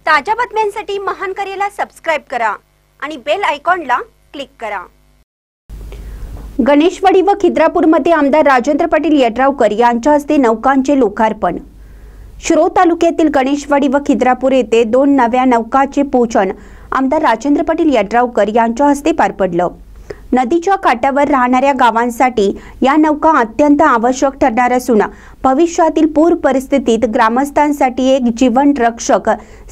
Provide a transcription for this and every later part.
ताज्या बातम्यांसाठी महान करेला सबस्क्राइब करा आणि बेल आयकॉनला क्लिक करा। गणेशवाडी व खिद्रापूरमध्ये आमदार राजेंद्र पाटील यड्रावकर यांच्या हस्ते नौकांचे लोकार्पण। शिरोळ तालुक्यातील गणेशवाडी व खिद्रापूर येथे 2 नव्या नौकांचे पूजन आमदार राजेंद्र पाटील यड्रावकर यांच्या हस्ते पार पडलं। नदीच्या काठावर राहणाऱ्या गावांसाठी या नौका अत्यंत आवश्यक ठरणार असून भविष्यातील पूर परिस्थितीत ग्रामस्थांसाठी एक जीवन रक्षक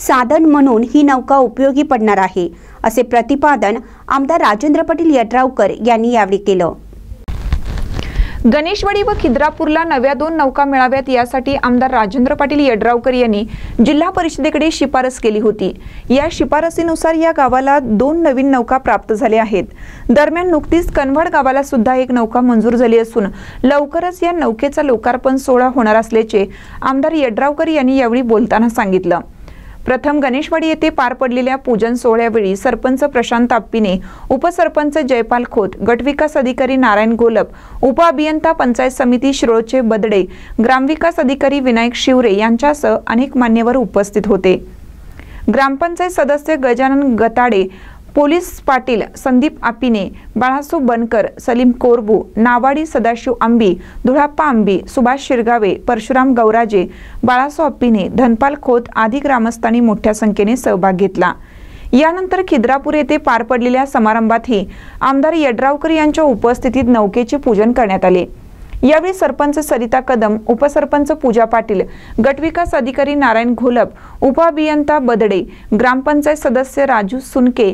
साधन म्हणून ही नौका उपयोगी पडणार आहे, असे प्रतिपादन आमदार राजेंद्र पाटील यड्रावकर यांनी यावेळी केलं। गणेशवाडी व खिद्रापूरला नव्या 2 नौका मिळाव्यात यासाठी आमदार राजेंद्र पाटील यड्रावकर यांनी जिल्हा परिषदेकडे शिफारस केली होती। या शिफारसीनुसार या गावाला 2 नवीन नौका प्राप्त झाल्या आहेत। दरम्यान नुकतीच कनवड गावाला सुद्धा एक नौका मंजूर झाली असून लवकरच या नौकेचा लोकार्पण सोहळा होणार असल्याचे आमदार यड्रावकर यांनी यावेळी बोलताना सांगितलं। प्रथम गणेशवाडी येथे पार पडलेल्या पूजन सोहळ्यावेळी सरपंच प्रशांत आप्पीने, उपसरपंच जयपाल खोत, गटविकास अधिकारी नारायण गोलप, उपअभियंता पंचायत समिती शिरोळचे बदडे, ग्रामविकास अधिकारी विनायक शिवरे यांच्यासह अनेक मान्यवर उपस्थित होते। ग्रामपंचायत सदस्य गजानन गताडे, पोलीस पाटील संदीप आपिने, बाळासो बनकर, सलीम कोरबू, नावाडी सदाशिव आंबी, धुळाप्पा आंबी, सुभाष शिरगावे, परशुराम गौराजे, बाळासो आपिने, धनपाल खोत आदी ग्रामस्थांनी मोठ्या संख्येने सहभाग घेतला। यानंतर खिद्रापूर येथे पार पडलेल्या समारंभातही आमदार यड्रावकर यांच्या उपस्थितीत नौकेचे पूजन करण्यात आले। यावेळी सरपंच सरिता कदम, उपसरपंच पूजा पाटील, गटविकास अधिकारी नारायण घोलप, उपअभियंता बदडे, ग्रामपंचायत सदस्य राजू सुनके,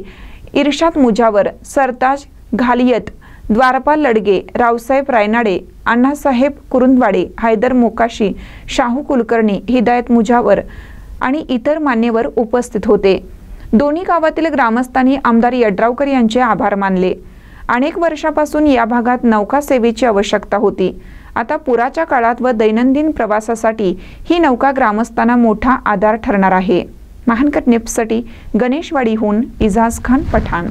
इर्शाद मुजावर, सरताज घालियत, द्वारपाल लडगे, रावसाहेब रायनाडे, अण्णासाहेब कुरुंदवाडे, हैदर मोकाशी, शाहू कुलकर्णी, हिदायत मुजावर आणि इतर मान्यवर उपस्थित होते। दोन्ही गावातील ग्रामस्थांनी आमदार यड्रावकर यांचे आभार मानले। अनेक वर्षापासून या भागात नौका सेवेची आवश्यकता होती। आता पुराच्या काळात व दैनंदिन प्रवासासाठी ही नौका ग्रामस्थांना मोठा आधार ठरणार आहे। महानकर न्यूजसाठी गणेशवाडीहून इजाज खान पठाण।